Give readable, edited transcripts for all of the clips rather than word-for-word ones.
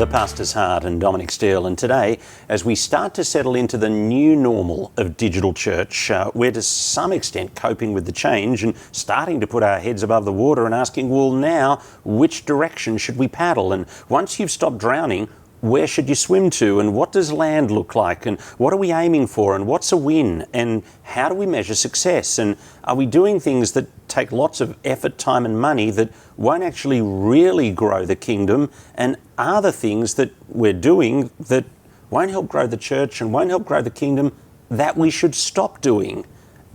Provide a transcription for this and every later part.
The Pastor's Heart and Dominic Steele, and today, as we start to settle into the new normal of digital church, we're to some extent coping with the change and starting to put our heads above the water and asking, well, now, which direction should we paddle? And once you've stopped drowning, where should you swim to, and what does land look like, and what are we aiming for, and what's a win, and how do we measure success, and are we doing things that take lots of effort, time and money that won't actually really grow the kingdom, and are the things that we're doing that won't help grow the church and won't help grow the kingdom that we should stop doing,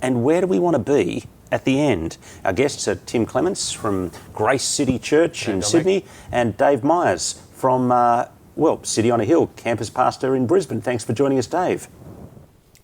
and where do we want to be at the end? Our guests are Tim Clemens from Grace City Church in Sydney and Dave Miers from City on a Hill, campus pastor in Brisbane. Thanks for joining us, Dave.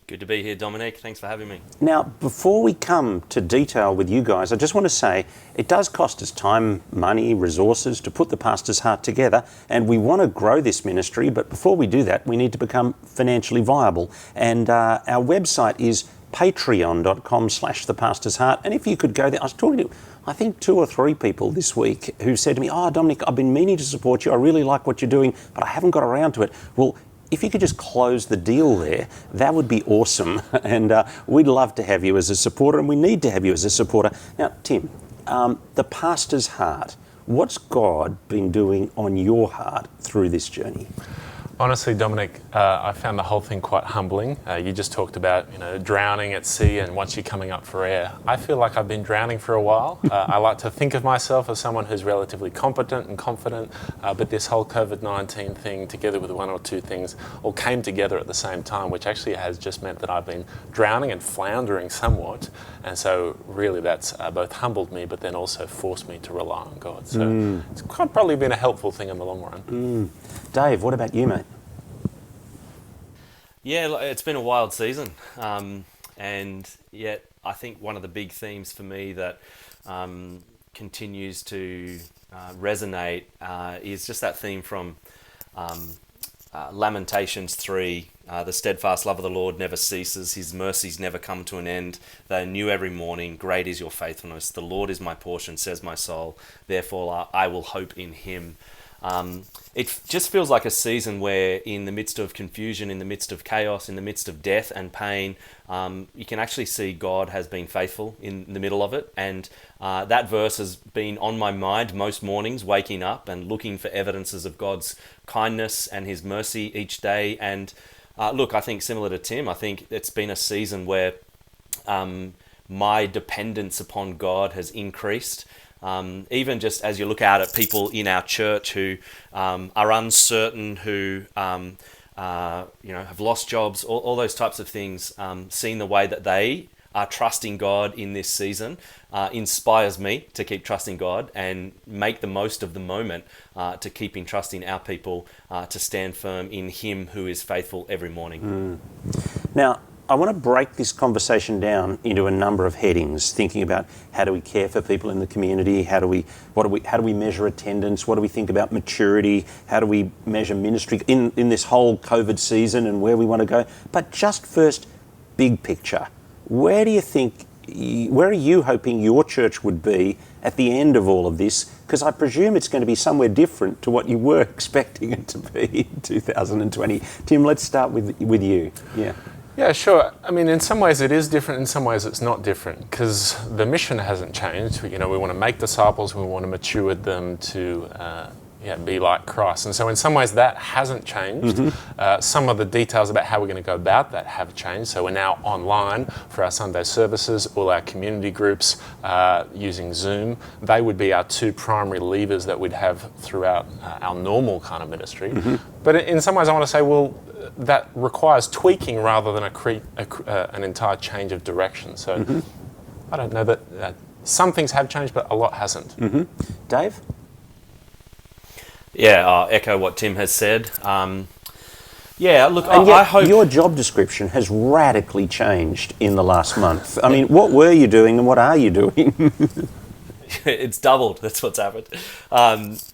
Good to be here, Dominic. Thanks for having me. Now, before we come to detail with you guys, I just want to say it does cost us time, money, resources to put the Pastor's Heart together, and we want to grow this ministry, but before we do that, we need to become financially viable. And our website is patreon.com/thepastorsheart. And if you could go there, I was talking to, I think, 2 or 3 people this week who said to me, "Oh, Dominic, I've been meaning to support you. I really like what you're doing, but I haven't got around to it." Well, if you could just close the deal there, that would be awesome. And we'd love to have you as a supporter, and we need to have you as a supporter. Now, Tim, the Pastor's Heart, what's God been doing on your heart through this journey? Honestly, Dominic, I found the whole thing quite humbling. You just talked about, drowning at sea and once you're coming up for air. I feel like I've been drowning for a while. I like to think of myself as someone who's relatively competent and confident, but this whole COVID-19 thing, together with 1 or 2 things, all came together at the same time, which actually has just meant that I've been drowning and floundering somewhat. And so really that's both humbled me, but then also forced me to rely on God. So it's quite probably been a helpful thing in the long run. Dave, what about you, mate? Yeah, it's been a wild season, and yet I think one of the big themes for me that continues to resonate is just that theme from Lamentations 3, the steadfast love of the Lord never ceases, his mercies never come to an end, they are new every morning, great is your faithfulness, the Lord is my portion, says my soul, therefore I will hope in him. It just feels like a season where in the midst of confusion, in the midst of chaos, in the midst of death and pain, you can actually see God has been faithful in the middle of it. And that verse has been on my mind most mornings, waking up and looking for evidences of God's kindness and his mercy each day. And look, I think similar to Tim, I think it's been a season where my dependence upon God has increased. Even just as you look out at people in our church who are uncertain, who have lost jobs, all those types of things, seeing the way that they are trusting God in this season inspires me to keep trusting God and make the most of the moment to keep entrusting our people to stand firm in him who is faithful every morning. Now, I want to break this conversation down into a number of headings, thinking about how do we care for people in the community, how do we measure attendance, what do we think about maturity, how do we measure ministry in this whole COVID season and where we want to go. But just first, big picture, where are you hoping your church would be at the end of all of this? Because I presume it's going to be somewhere different to what you were expecting it to be in 2020. Tim, let's start with you. Yeah, sure. I mean, in some ways it is different, in some ways it's not different, because the mission hasn't changed. We want to make disciples, we want to mature them to be like Christ. And so in some ways that hasn't changed. Some of the details about how we're going to go about that have changed. So we're now online for our Sunday services, all our community groups using Zoom. They would be our 2 primary levers that we'd have throughout our normal kind of ministry. But in some ways I want to say, well, that requires tweaking rather than an entire change of direction. So I don't know that some things have changed, but a lot hasn't. Dave? Yeah, I'll echo what Tim has said. I hope your job description has radically changed in the last month. I mean, what were you doing and what are you doing? It's doubled. That's what's happened.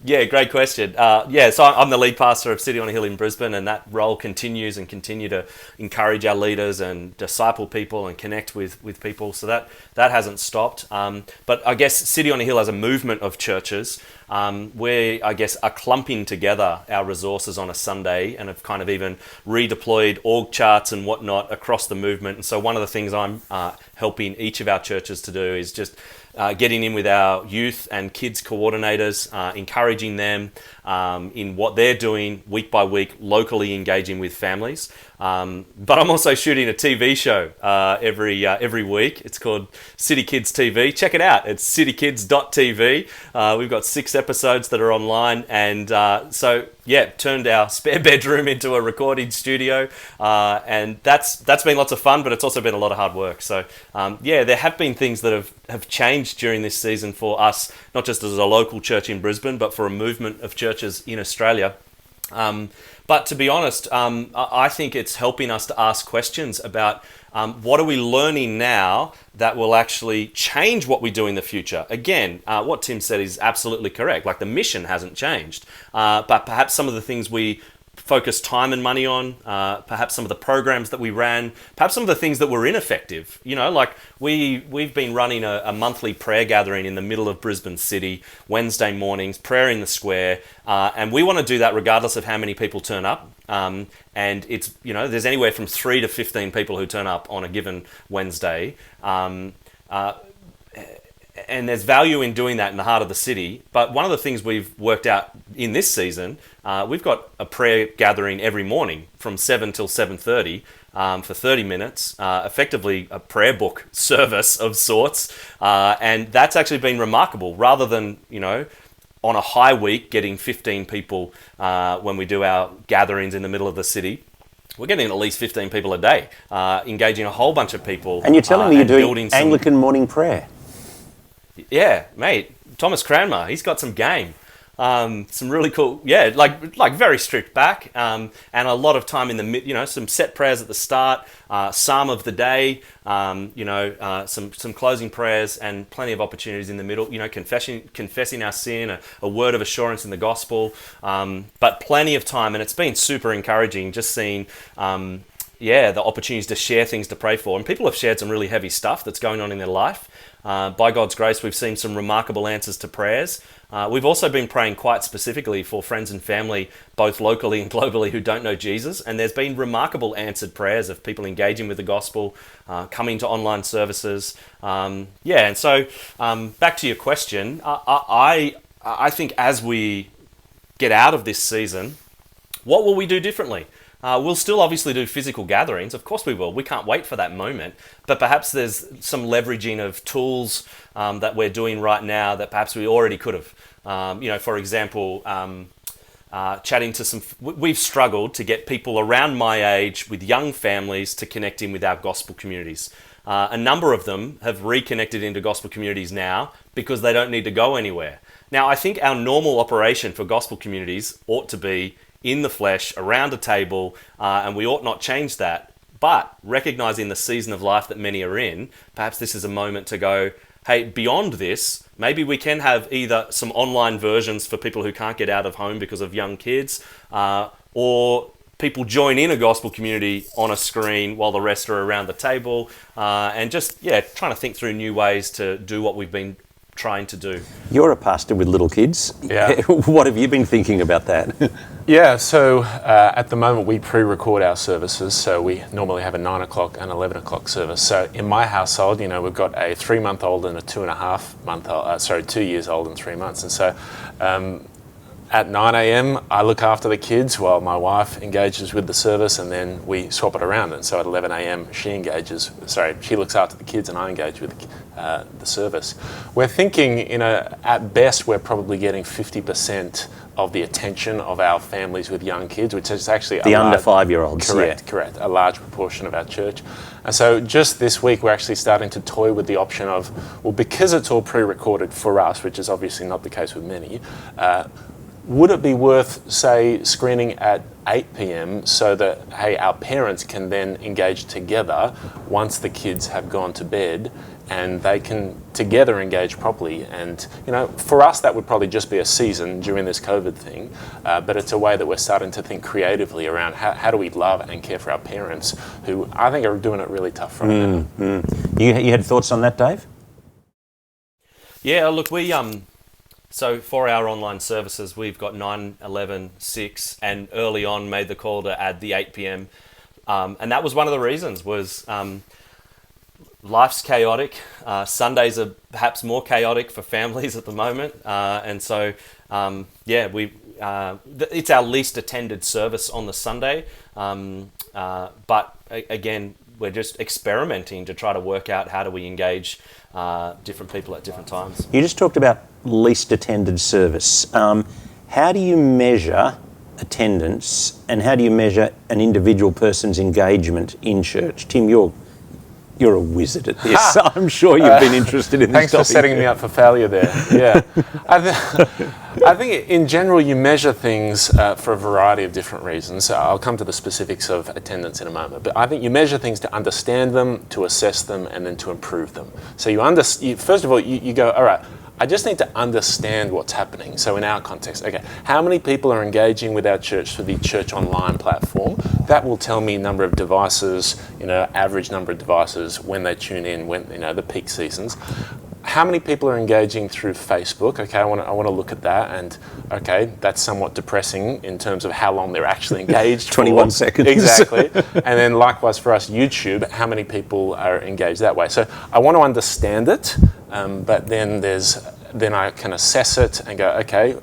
Yeah, great question. So I'm the lead pastor of City on a Hill in Brisbane, and that role continues and continue to encourage our leaders and disciple people and connect with people. So that hasn't stopped. But I guess City on a Hill as a movement of churches, we, I guess, are clumping together our resources on a Sunday and have kind of even redeployed org charts and whatnot across the movement. And so one of the things I'm helping each of our churches to do is just getting in with our youth and kids coordinators, encouraging them in what they're doing week by week, locally engaging with families. But I'm also shooting a TV show every week. It's called City Kids TV. Check it out. It's citykids.tv. We've got 6 episodes that are online, and turned our spare bedroom into a recording studio, and that's been lots of fun, but it's also been a lot of hard work. So there have been things that have changed during this season for us, not just as a local church in Brisbane, but for a movement of churches in Australia. But to be honest, I think it's helping us to ask questions about what are we learning now that will actually change what we do in the future. Again, what Tim said is absolutely correct. Like, the mission hasn't changed, but perhaps some of the things we focus time and money on, perhaps some of the programs that we ran, perhaps some of the things that were ineffective. You know, like we've been running a monthly prayer gathering in the middle of Brisbane City, Wednesday mornings, prayer in the square, and we want to do that regardless of how many people turn up. And it's, there's anywhere from 3 to 15 people who turn up on a given Wednesday. And there's value in doing that in the heart of the city. But one of the things we've worked out in this season, we've got a prayer gathering every morning from 7 till 7:30 for 30 minutes, effectively a prayer book service of sorts. And that's actually been remarkable. Rather than, on a high week getting 15 people when we do our gatherings in the middle of the city, we're getting at least 15 people a day, engaging a whole bunch of people. And you're telling me you're doing Anglican morning prayer? Yeah, mate. Thomas Cranmer, he's got some game. Some really cool, like very strict back, and a lot of time in the some set prayers at the start, psalm of the day, some closing prayers, and plenty of opportunities in the middle. Confessing our sin, a word of assurance in the gospel, but plenty of time, and it's been super encouraging just seeing. The opportunities to share things to pray for. And people have shared some really heavy stuff that's going on in their life. By God's grace, we've seen some remarkable answers to prayers. We've also been praying quite specifically for friends and family, both locally and globally, who don't know Jesus. And there's been remarkable answered prayers of people engaging with the gospel, coming to online services. And so back to your question, I think as we get out of this season, what will we do differently? We'll still obviously do physical gatherings. Of course we will. We can't wait for that moment. But perhaps there's some leveraging of tools that we're doing right now that perhaps we already could have. For example, chatting to we've struggled to get people around my age with young families to connect in with our gospel communities. A number of them have reconnected into gospel communities now because they don't need to go anywhere. Now, I think our normal operation for gospel communities ought to be in the flesh, around a table, and we ought not change that. But recognizing the season of life that many are in, perhaps this is a moment to go, hey, beyond this, maybe we can have either some online versions for people who can't get out of home because of young kids, or people join in a gospel community on a screen while the rest are around the table, and just, trying to think through new ways to do what we've been trying to do. You're a pastor with little kids. Yeah. What have you been thinking about that? So at the moment we pre-record our services, so we normally have a 9 o'clock and 11 o'clock service. So in my household, we've got a 3-month-old and a 2 years old and 3 months. And so at 9 a.m. I look after the kids while my wife engages with the service, and then we swap it around. And so at 11 a.m. she looks after the kids and I engage with the service. We're thinking, at best we're probably getting 50% of the attention of our families with young kids, which is actually the under 5-year-olds. Correct. A large proportion of our church. And so just this week we're actually starting to toy with the option of, because it's all pre-recorded for us, which is obviously not the case with many, would it be worth, say, screening at 8 p.m. so that, hey, our parents can then engage together once the kids have gone to bed, and they can together engage properly. And, you know, for us, that would probably just be a season during this COVID thing, but it's a way that we're starting to think creatively around how do we love and care for our parents, who I think are doing it really tough right now. You had thoughts on that, Dave? Yeah, look, so for our online services, we've got 9, 11, 6, and early on made the call to add the 8 p.m. And that was one of the reasons was life's chaotic. Sundays are perhaps more chaotic for families at the moment. And so, it's our least attended service on the Sunday. But again, we're just experimenting to try to work out how do we engage different people at different times. You just talked about least attended service. How do you measure attendance, and how do you measure an individual person's engagement in church? Tim, you're a wizard at this. I'm sure you've been interested in this Thanks for setting me up for failure there. Yeah. I think in general you measure things for a variety of different reasons. So I'll come to the specifics of attendance in a moment. But I think you measure things to understand them, to assess them, and then to improve them. So first of all, you go, all right, I just need to understand what's happening. So in our context, okay, how many people are engaging with our church through the church online platform? That will tell me number of devices, average number of devices when they tune in, when the peak seasons. How many people are engaging through Facebook? Okay, I want to look at that, and okay, that's somewhat depressing in terms of how long they're actually engaged. 21 seconds. Exactly. And then likewise for us, YouTube, how many people are engaged that way? So I want to understand it, but then I can assess it and go, okay,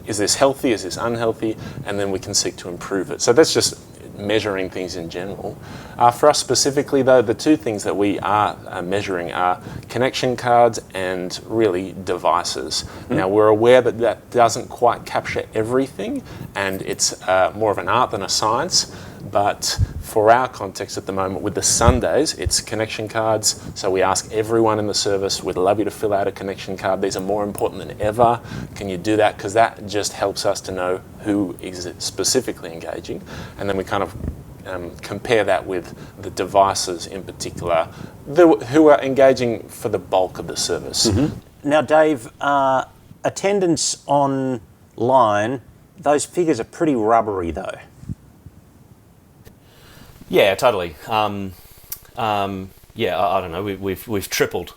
is this healthy? Is this unhealthy? And then we can seek to improve it. So that's just measuring things in general. For us specifically, though, the two things that we are measuring are connection cards and really devices. Now, we're aware that that doesn't quite capture everything, and it's more of an art than a science. But for our context at the moment, with the Sundays, it's connection cards. So we ask everyone in the service, we'd love you to fill out a connection card. These are more important than ever. Can you do that? Because that just helps us to know who is specifically engaging. And then we kind of compare that with the devices in particular, who are engaging for the bulk of the service. Now, Dave, attendance online, those figures are pretty rubbery though. Yeah, totally. I don't know. We've tripled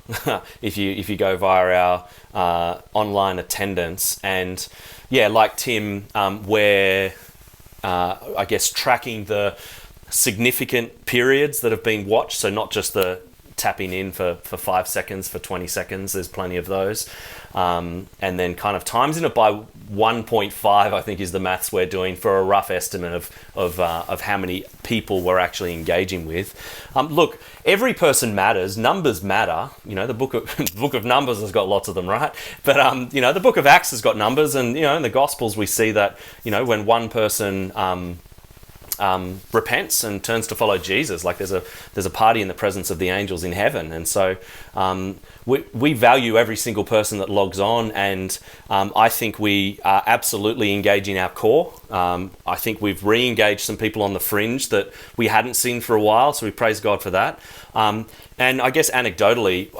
if you go via our online attendance, and like Tim, we're I guess tracking the significant periods that have been watched. So not just the tapping in for 5 seconds, for 20 seconds. There's plenty of those, and then kind of times in it by 1.5, I think, is the maths we're doing for a rough estimate of how many people we're actually engaging with. Look, every person matters. Numbers matter. The book of Numbers has got lots of them, right? But the book of Acts has got numbers, and in the Gospels we see that when one person repents and turns to follow Jesus, like there's a party in the presence of the angels in heaven. And so we value every single person that logs on, and I think we are absolutely engaging our core. I think we've re-engaged some people on the fringe that we hadn't seen for a while, so we praise God for that. And I guess anecdotally,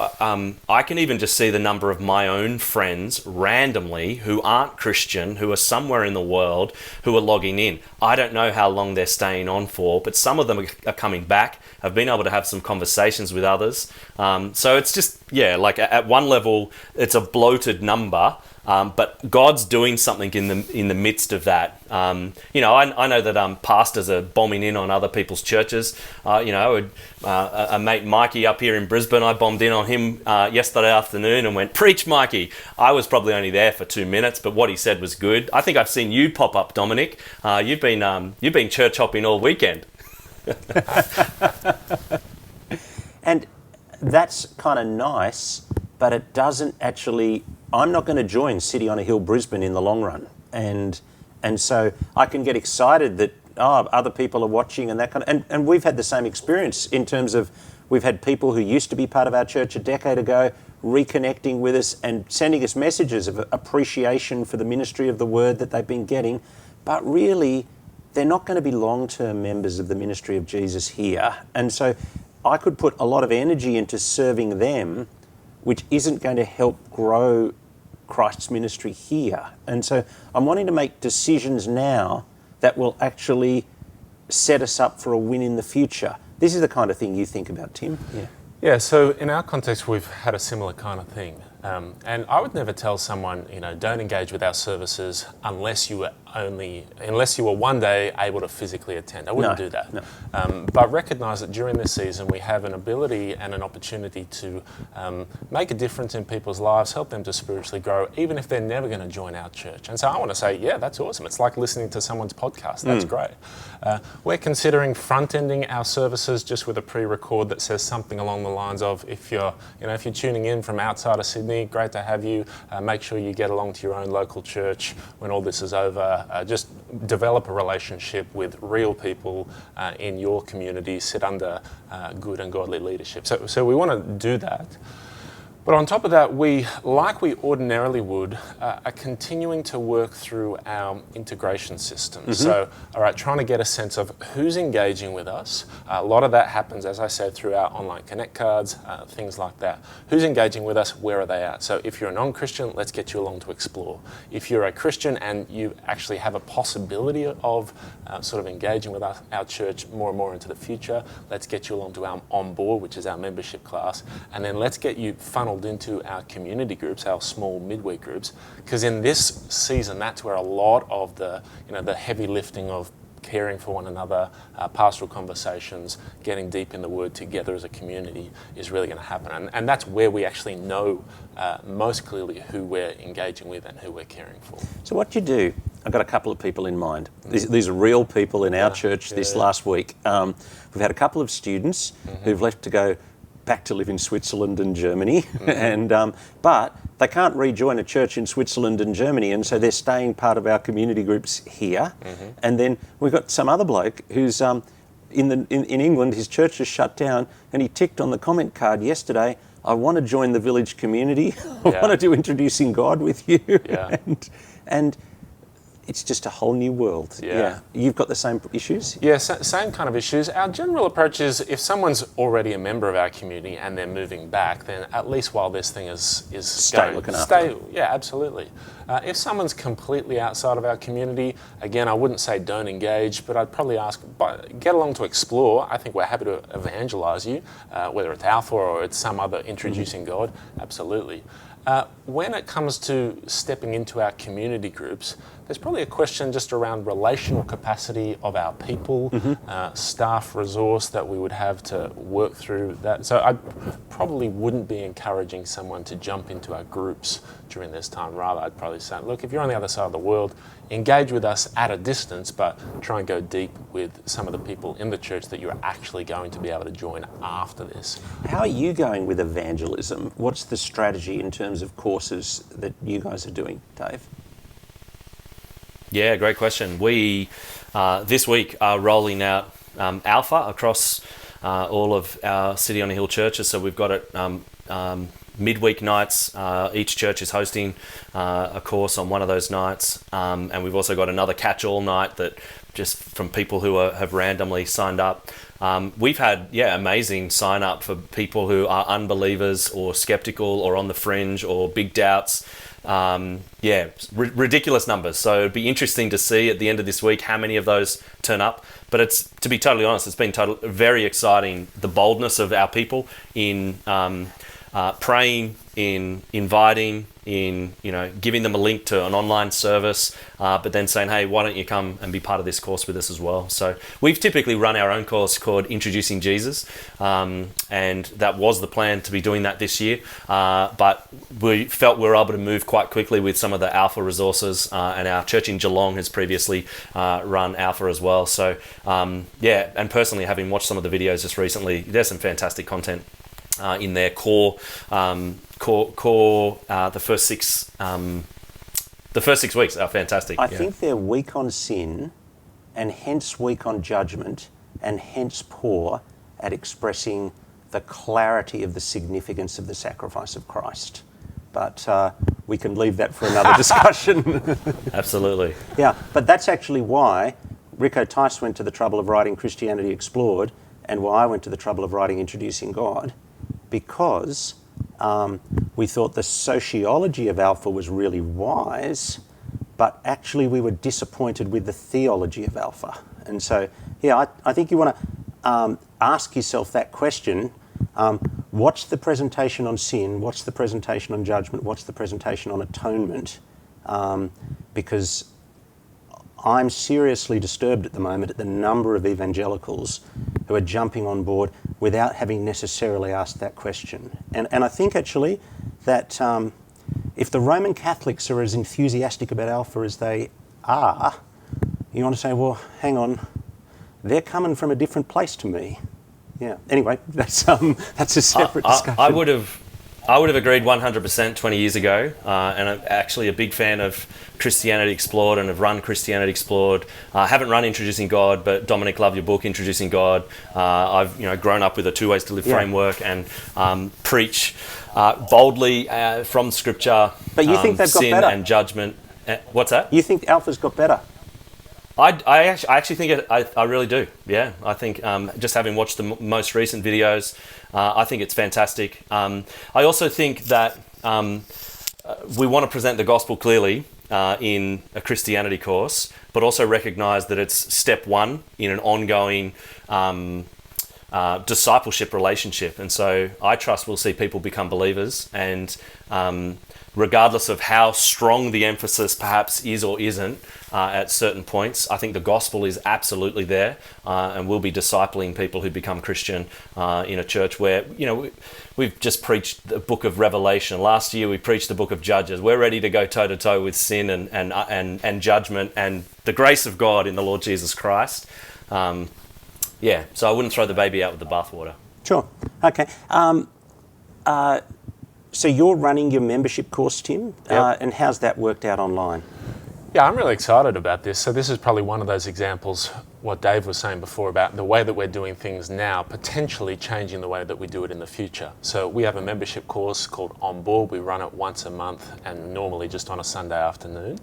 I can even just see the number of my own friends randomly who aren't Christian, who are somewhere in the world, who are logging in. I don't know how long they're staying on for, but some of them are coming back. I've been able to have some conversations with others. So it's just, like at one level, it's a bloated number. But God's doing something in the midst of that. I know that pastors are bombing in on other people's churches. A mate Mikey up here in Brisbane, I bombed in on him yesterday afternoon and went, "Preach, Mikey." I was probably only there for 2 minutes, but what he said was good. I think I've seen you pop up, Dominic. You've been church hopping all weekend. And that's kind of nice, but it doesn't actually. I'm not going to join City on a Hill Brisbane in the long run, and so I can get excited that other people are watching and that kind of, and we've had the same experience in terms of we've had people who used to be part of our church a decade ago reconnecting with us and sending us messages of appreciation for the ministry of the word that they've been getting, but really they're not going to be long-term members of the ministry of Jesus here. And so I could put a lot of energy into serving them, which isn't going to help grow Christ's ministry here. And so I'm wanting to make decisions now that will actually set us up for a win in the future. This is the kind of thing you think about, Tim. Yeah, so in our context, we've had a similar kind of thing. And I would never tell someone, don't engage with our services unless you were one day able to physically attend. I wouldn't do that. No. But recognise that during this season, we have an ability and an opportunity to make a difference in people's lives, help them to spiritually grow, even if they're never going to join our church. And so I want to say, yeah, that's awesome. It's like listening to someone's podcast. That's great. We're considering front-ending our services just with a pre-record that says something along the lines of, if you're tuning in from outside of Sydney, great to have you. Make sure you get along to your own local church when all this is over. Just develop a relationship with real people in your community, sit under good and godly leadership. So we want to do that. But on top of that, we ordinarily would, are continuing to work through our integration system. So, all right, trying to get a sense of who's engaging with us. A lot of that happens, as I said, through our online connect cards, things like that. Who's engaging with us? Where are they at? So if you're a non-Christian, let's get you along to explore. If you're a Christian and you actually have a possibility of sort of engaging with our church more and more into the future, let's get you along to our On Board, which is our membership class, and then let's get you funneled into our community groups, our small midweek groups, because in this season, that's where a lot of the heavy lifting of caring for one another, pastoral conversations, getting deep in the Word together as a community is really going to happen. And that's where we actually know most clearly who we're engaging with and who we're caring for. So what do you do? I've got a couple of people in mind. These are real people in our church this last week. We've had a couple of students who've left to go back to live in Switzerland and Germany, but they can't rejoin a church in Switzerland and Germany, and so they're staying part of our community groups here. And then we've got some other bloke who's in England. His church is shut down, and he ticked on the comment card yesterday, "I want to join the village community. I want to do Introducing God with you." And it's just a whole new world. You've got the same issues? Yeah, same kind of issues. Our general approach is if someone's already a member of our community and they're moving back, then at least while this thing is looking after them. Yeah, absolutely. If someone's completely outside of our community, again, I wouldn't say don't engage, but I'd probably ask, get along to explore. I think we're happy to evangelise you, whether it's Alpha or it's some other Introducing God, absolutely. When it comes to stepping into our community groups, there's probably a question just around relational capacity of our people, staff resource that we would have to work through that. So I probably wouldn't be encouraging someone to jump into our groups during this time. Rather, I'd probably say, look, if you're on the other side of the world, engage with us at a distance, but try and go deep with some of the people in the church that you're actually going to be able to join after this. How are you going with evangelism? What's the strategy in terms of courses that you guys are doing, Dave? Yeah, great question. We, this week, are rolling out Alpha across all of our City on a Hill churches. So we've got it midweek nights. Each church is hosting a course on one of those nights. And we've also got another catch-all night that just from people who have randomly signed up. We've had, amazing sign up for people who are unbelievers or skeptical or on the fringe or big doubts. Ridiculous numbers. So it'd be interesting to see at the end of this week how many of those turn up. But it's, to be totally honest, it's been very exciting, the boldness of our people in praying, in inviting, in giving them a link to an online service, but then saying, hey, why don't you come and be part of this course with us as well? So we've typically run our own course called Introducing Jesus, and that was the plan to be doing that this year, but we felt we were able to move quite quickly with some of the Alpha resources, and our church in Geelong has previously run Alpha as well. So and personally, having watched some of the videos just recently, there's some fantastic content in their core. The first 6 weeks are fantastic. I think they're weak on sin, and hence weak on judgment, and hence poor at expressing the clarity of the significance of the sacrifice of Christ. But we can leave that for another discussion. Absolutely. Yeah, but that's actually why Rico Tice went to the trouble of writing Christianity Explored, and why I went to the trouble of writing Introducing God, because we thought the sociology of Alpha was really wise, but actually we were disappointed with the theology of Alpha. And so, yeah, I think you want to ask yourself that question. What's the presentation on sin? What's the presentation on judgment? What's the presentation on atonement? Because I'm seriously disturbed at the moment at the number of evangelicals who are jumping on board without having necessarily asked that question. And I think actually that if the Roman Catholics are as enthusiastic about Alpha as they are, you want to say, well, hang on, they're coming from a different place to me. Yeah. Anyway, that's a separate discussion. I would have agreed 100% 20 years ago, and I'm actually a big fan of Christianity Explored and have run Christianity Explored. I haven't run Introducing God, but Dominic, love your book, Introducing God. I've grown up with a 2 ways to live framework and preach boldly from Scripture. But you think they've got sin better? And judgment. What's that? You think Alpha's got better? I actually think I really do. Yeah, I think just having watched the most recent videos, I think it's fantastic. I also think that we want to present the gospel clearly in a Christianity course, but also recognise that it's step one in an ongoing discipleship relationship. And so I trust we'll see people become believers, and regardless of how strong the emphasis perhaps is or isn't at certain points, I think the gospel is absolutely there, and we'll be discipling people who become Christian in a church where, we've just preached the book of Revelation. Last year we preached the book of Judges. We're ready to go toe to toe with sin and judgment and the grace of God in the Lord Jesus Christ. So I wouldn't throw the baby out with the bathwater. Sure. Okay. So you're running your membership course, Tim, Yep. and how's that worked out online? Yeah, I'm really excited about this. So this is probably one of those examples, what Dave was saying before about the way that we're doing things now, potentially changing the way that we do it in the future. So we have a membership course called On Board. We run it once a month and normally just on a Sunday afternoon.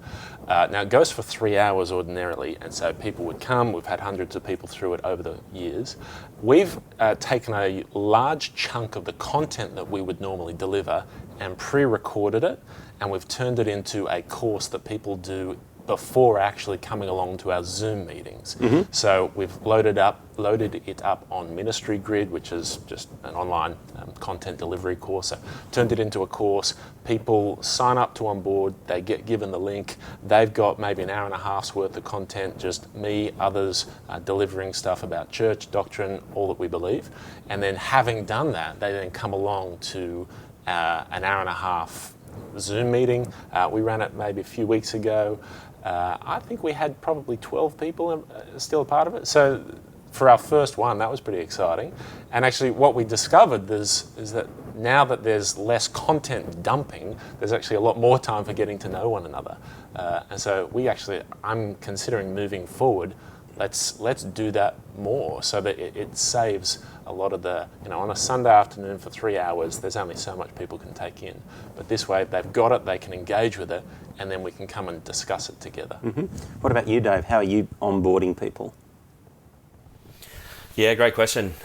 Now it goes for 3 hours ordinarily, and so people would come. We've had hundreds of people through it over the years. We've taken a large chunk of the content that we would normally deliver and pre-recorded it, and we've turned it into a course that people do before actually coming along to our Zoom meetings. Mm-hmm. So we've loaded it up on Ministry Grid, which is just an online content delivery course. So turned it into a course. People sign up to On Board, they get given the link. They've got maybe an hour and a half's worth of content, just me, others delivering stuff about church, doctrine, all that we believe. And then having done that, they then come along to an hour and a half Zoom meeting. We ran it maybe a few weeks ago. I think we had probably 12 people still a part of it. So for our first one, that was pretty exciting. And actually what we discovered is that now that there's less content dumping, there's actually a lot more time for getting to know one another. And so I'm considering moving forward, let's do that more so that it saves a lot of the, on a Sunday afternoon for 3 hours, there's only so much people can take in. But this way, they've got it, they can engage with it, and then we can come and discuss it together. Mm-hmm. What about you, Dave? How are you onboarding people? Yeah, great question.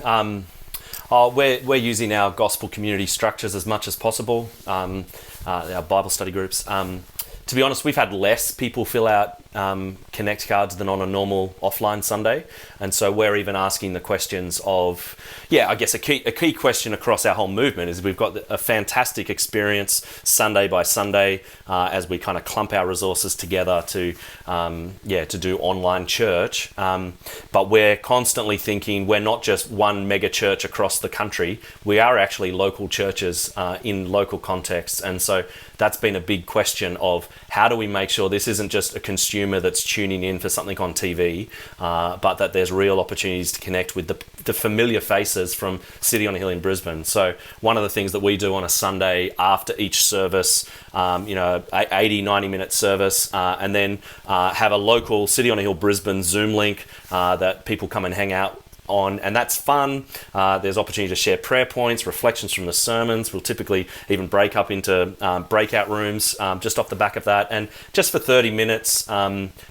We're using our gospel community structures as much as possible, our Bible study groups. To be honest, we've had less people fill out Connect cards than on a normal offline Sunday. And so we're even asking the questions of, I guess a key question across our whole movement is we've got a fantastic experience Sunday by Sunday as we kind of clump our resources together to do online church. But we're constantly thinking we're not just one mega church across the country. We are actually local churches in local contexts. And so that's been a big question of how do we make sure this isn't just a consumer that's tuning in for something on TV, but that there's real opportunities to connect with the familiar faces from City on a Hill in Brisbane. So one of the things that we do on a Sunday after each service, 80, 90-minute service, and then have a local City on a Hill Brisbane Zoom link that people come and hang out and that's fun. There's opportunity to share prayer points, reflections from the sermons. We'll typically even break up into breakout rooms just off the back of that, and just for 30 minutes,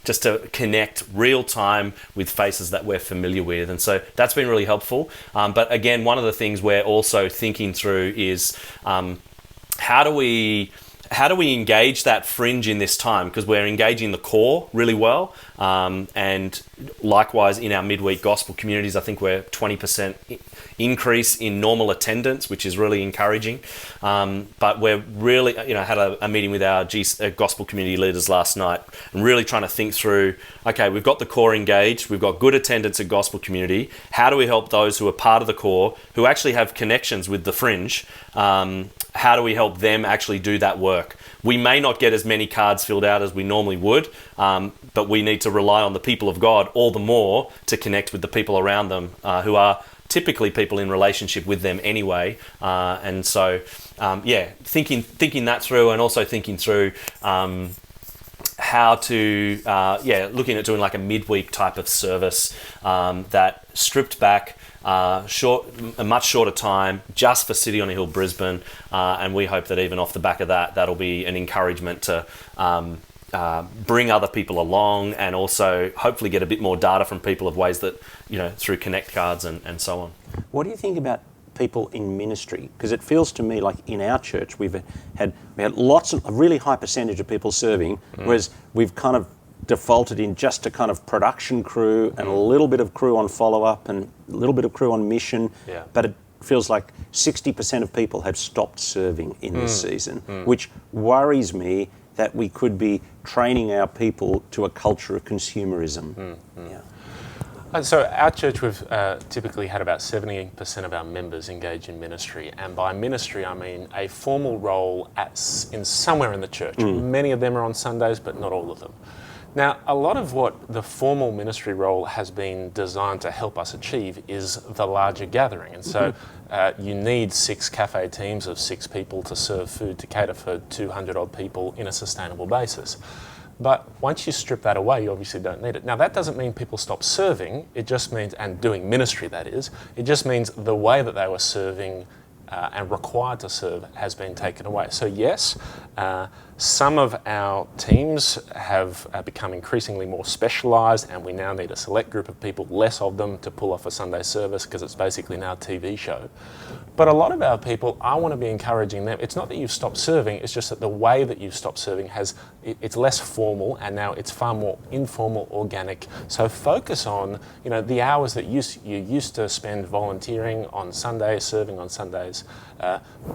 just to connect real time with faces that we're familiar with. And so that's been really helpful. But again, one of the things we're also thinking through is how do we engage that fringe in this time? Because we're engaging the core really well. And likewise in our midweek gospel communities, I think we're 20% increase in normal attendance, which is really encouraging. But we're really, had a meeting with our gospel community leaders last night and really trying to think through, okay, we've got the core engaged, we've got good attendance at gospel community. How do we help those who are part of the core, who actually have connections with the fringe? How do we help them actually do that work? We may not get as many cards filled out as we normally would, but we need to rely on the people of God all the more to connect with the people around them who are typically people in relationship with them anyway. And so, thinking that through, and also thinking through how to, looking at doing like a midweek type of service that stripped back, a much shorter time, just for City on a Hill Brisbane, and we hope that even off the back of that, that'll be an encouragement to bring other people along, and also hopefully get a bit more data from people of ways that, through connect cards and so on. What do you think about people in ministry? Because it feels to me like in our church we had a really high percentage of people serving, whereas we've kind of defaulted in just a kind of production crew and a little bit of crew on follow-up and a little bit of crew on mission. Yeah. But it feels like 60% of people have stopped serving in this season, which worries me that we could be training our people to a culture of consumerism. Yeah. And so our church, we've typically had about 70% of our members engage in ministry. And by ministry, I mean a formal role in somewhere in the church. Many of them are on Sundays, but not all of them. Now, a lot of what the formal ministry role has been designed to help us achieve is the larger gathering. And so you need 6 cafe teams of 6 people to serve food to cater for 200 odd people in a sustainable basis. But once you strip that away, you obviously don't need it. Now, that doesn't mean people stop serving. It just means, and doing ministry that is, it just means the way that they were serving and required to serve has been taken away. So yes, some of our teams have become increasingly more specialised, and we now need a select group of people, less of them, to pull off a Sunday service, because it's basically now a TV show. But a lot of our people, I want to be encouraging them. It's not that you've stopped serving, it's just that the way that you've stopped serving it's less formal, and now it's far more informal, organic. So focus on, the hours that you used to spend volunteering on Sundays, serving on Sundays.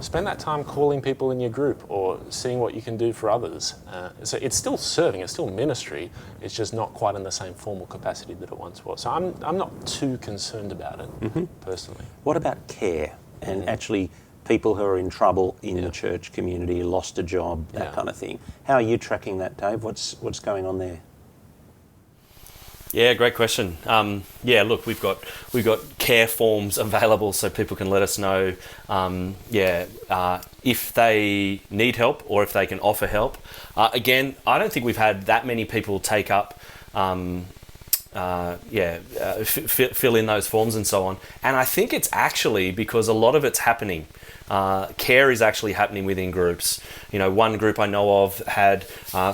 Spend that time calling people in your group or seeing what you can do for others. So it's still serving, it's still ministry, it's just not quite in the same formal capacity that it once was. So I'm not too concerned about it, personally. What about care and actually people who are in trouble in the church community, lost a job, that kind of thing? How are you tracking that, Dave? What's going on there? Yeah, great question. Look, we've got care forms available, so people can let us know, if they need help or if they can offer help. Again, I don't think we've had that many people take up, fill in those forms and so on. And I think it's actually because a lot of it's happening. Care is actually happening within groups. One group I know of had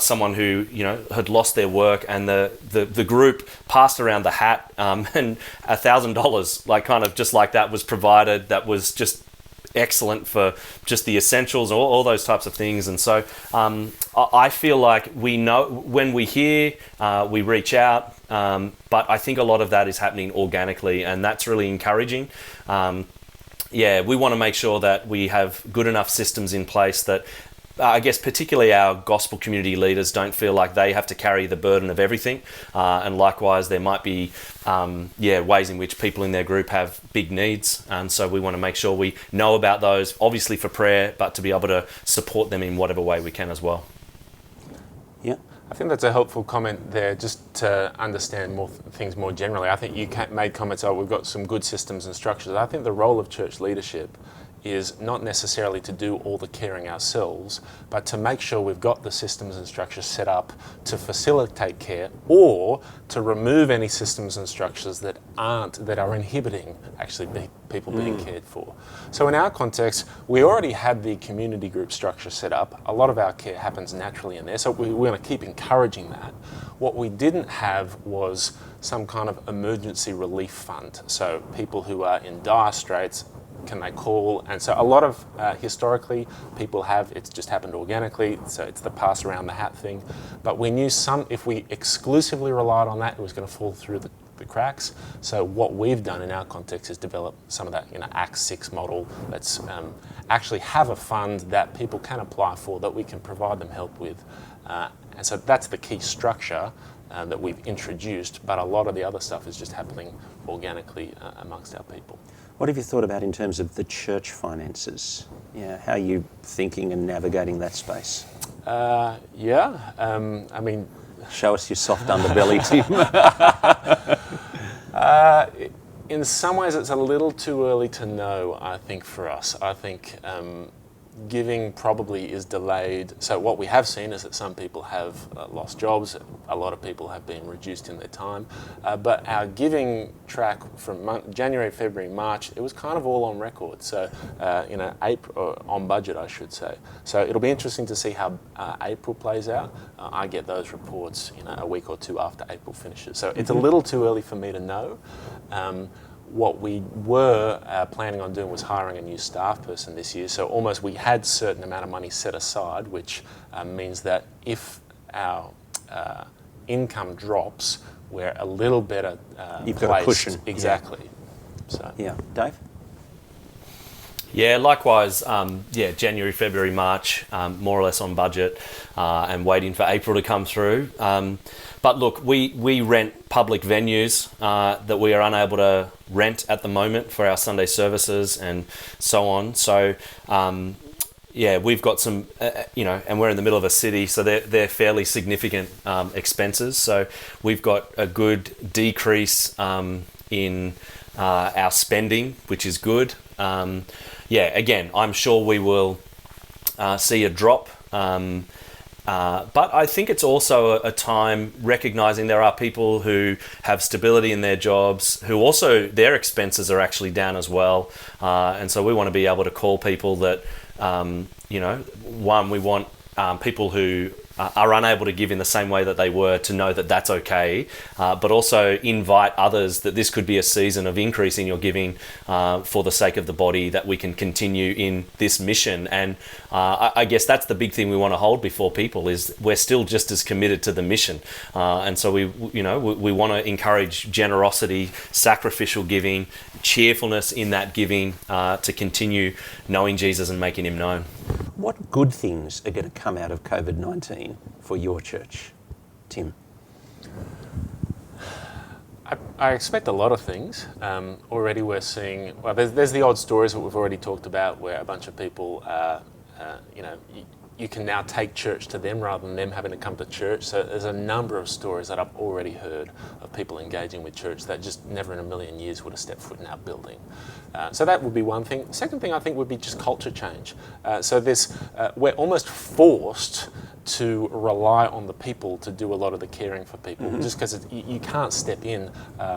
someone who, had lost their work, and the group passed around the hat, and $1,000, like kind of just like that, was provided. That was just excellent for just the essentials, all those types of things. And so I feel like we know when we hear, we reach out, but I think a lot of that is happening organically, and that's really encouraging. We want to make sure that we have good enough systems in place that I guess particularly our gospel community leaders don't feel like they have to carry the burden of everything. And likewise, there might be ways in which people in their group have big needs. And so we want to make sure we know about those, obviously for prayer, but to be able to support them in whatever way we can as well. Yeah. I think that's a helpful comment there, just to understand things more generally. I think you made comments, we've got some good systems and structures. I think the role of church leadership is not necessarily to do all the caring ourselves, but to make sure we've got the systems and structures set up to facilitate care, or to remove any systems and structures that are inhibiting actually people being cared for. So in our context, we already had the community group structure set up. A lot of our care happens naturally in there, so we're going to keep encouraging that. What we didn't have was some kind of emergency relief fund. So people who are in dire straits, can they call? And so a lot of, historically, people have, it's just happened organically, so it's the pass around the hat thing. But we knew if we exclusively relied on that, it was going to fall through the cracks. So what we've done in our context is develop some of that, Acts 6 model. Let's actually have a fund that people can apply for, that we can provide them help with. And so that's the key structure that we've introduced, but a lot of the other stuff is just happening organically amongst our people. What have you thought about in terms of the church finances? Yeah, how are you thinking and navigating that space? I mean... Show us your soft underbelly, Tim. In some ways, it's a little too early to know, I think, for us. I think giving probably is delayed. So what we have seen is that some people have lost jobs. A lot of people have been reduced in their time. But our giving track from January, February, March, it was kind of all on record. So, April, on budget, I should say. So it'll be interesting to see how April plays out. I get those reports, a week or two after April finishes. So it's a little too early for me to know. What we were planning on doing was hiring a new staff person this year. So almost we had a certain amount of money set aside, which means that if our income drops, we're a little better You've placed. got a cushion. Exactly. So. Yeah. Dave? Yeah, likewise, January, February, March, more or less on budget, and waiting for April to come through. But look, we rent public venues that we are unable to rent at the moment for our Sunday services and so on. So, we've got some, and we're in the middle of a city, so they're fairly significant expenses. So we've got a good decrease in our spending, which is good. Again, I'm sure we will see a drop. But I think it's also a time recognizing there are people who have stability in their jobs, who also their expenses are actually down as well. And so we want to be able to call people that, we want people who are unable to give in the same way that they were to know that that's okay, but also invite others that this could be a season of increasing your giving for the sake of the body, that we can continue in this mission. And I guess that's the big thing we want to hold before people, is we're still just as committed to the mission. And so we want to encourage generosity, sacrificial giving, cheerfulness in that giving, to continue knowing Jesus and making him known. What good things are going to come out of COVID-19 for your church, Tim? I expect a lot of things. Already we're seeing, there's the odd stories that we've already talked about, where a bunch of people, you can now take church to them rather than them having to come to church. So there's a number of stories that I've already heard of people engaging with church that just never in a million years would have stepped foot in our building. So that would be one thing. Second thing I think would be just culture change. We're almost forced to rely on the people to do a lot of the caring for people, just because you can't step in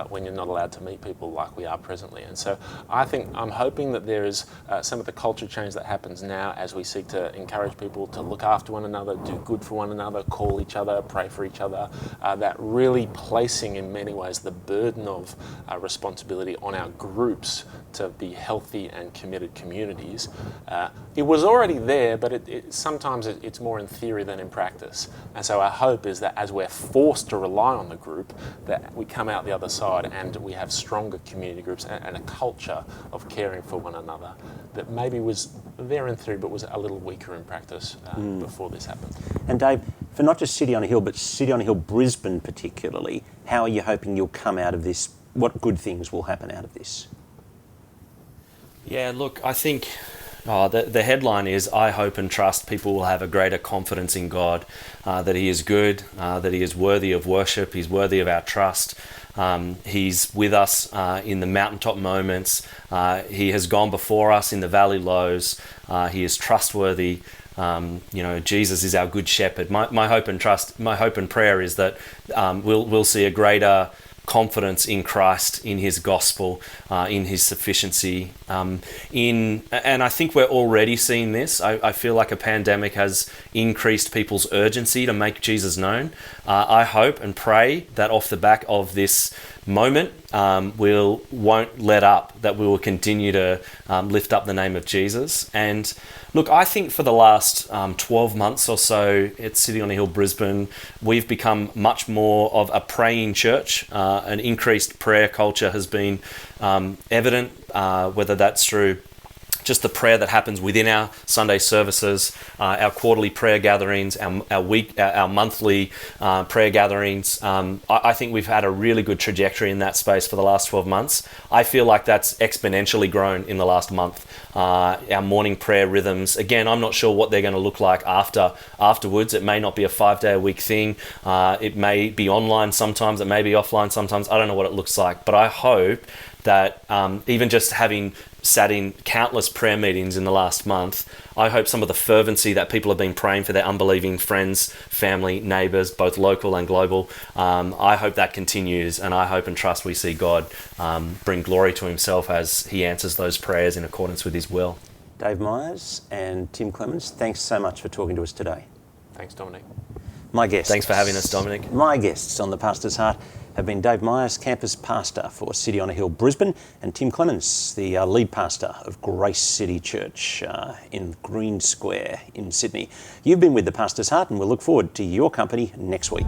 when you're not allowed to meet people like we are presently. And so I'm hoping that there is some of the culture change that happens now as we seek to encourage people to look after one another, do good for one another, call each other, pray for each other, that really placing in many ways the burden of responsibility on our groups to be healthy and committed communities. It was already there, but sometimes it's more in theory than in practice. And so our hope is that as we're forced to rely on the group, that we come out the other side and we have stronger community groups and a culture of caring for one another that maybe was there in theory but was a little weaker in practice before this happened. And Dave, for not just City on a Hill, but City on a Hill Brisbane particularly, how are you hoping you'll come out of this? What good things will happen out of this? Yeah, look, I think The headline is, I hope and trust people will have a greater confidence in God, that He is good, that He is worthy of worship, He's worthy of our trust. He's with us in the mountaintop moments. He has gone before us in the valley lows. He is trustworthy. Jesus is our good shepherd. My hope and prayer is that we'll see a greater confidence in Christ, in His gospel, in His sufficiency. And I think we're already seeing this. I feel like a pandemic has increased people's urgency to make Jesus known. I hope and pray that off the back of this moment, won't let up, that we will continue to lift up the name of Jesus. And look, I think for the last 12 months or so at City on a Hill Brisbane, we've become much more of a praying church. An increased prayer culture has been evident, whether that's through just the prayer that happens within our Sunday services, our quarterly prayer gatherings, our monthly prayer gatherings. I think we've had a really good trajectory in that space for the last 12 months. I feel like that's exponentially grown in the last month. Our morning prayer rhythms, again, I'm not sure what they're going to look like afterwards. It may not be a 5-day-a-week thing. It may be online sometimes. It may be offline sometimes. I don't know what it looks like. But I hope that even just having sat in countless prayer meetings in the last month, I hope some of the fervency that people have been praying for their unbelieving friends, family, neighbours, both local and global, I hope that continues, and I hope and trust we see God bring glory to Himself as He answers those prayers in accordance with His will. Dave Miers and Tim Clemens, thanks so much for talking to us today. Thanks, Dominic. My guests. Thanks for having us, Dominic. My guests on The Pastor's Heart have been Dave Miers, campus pastor for City on a Hill Brisbane, and Tim Clemens, the lead pastor of Grace City Church in Green Square in Sydney. You've been with The Pastor's Heart, and we'll look forward to your company next week.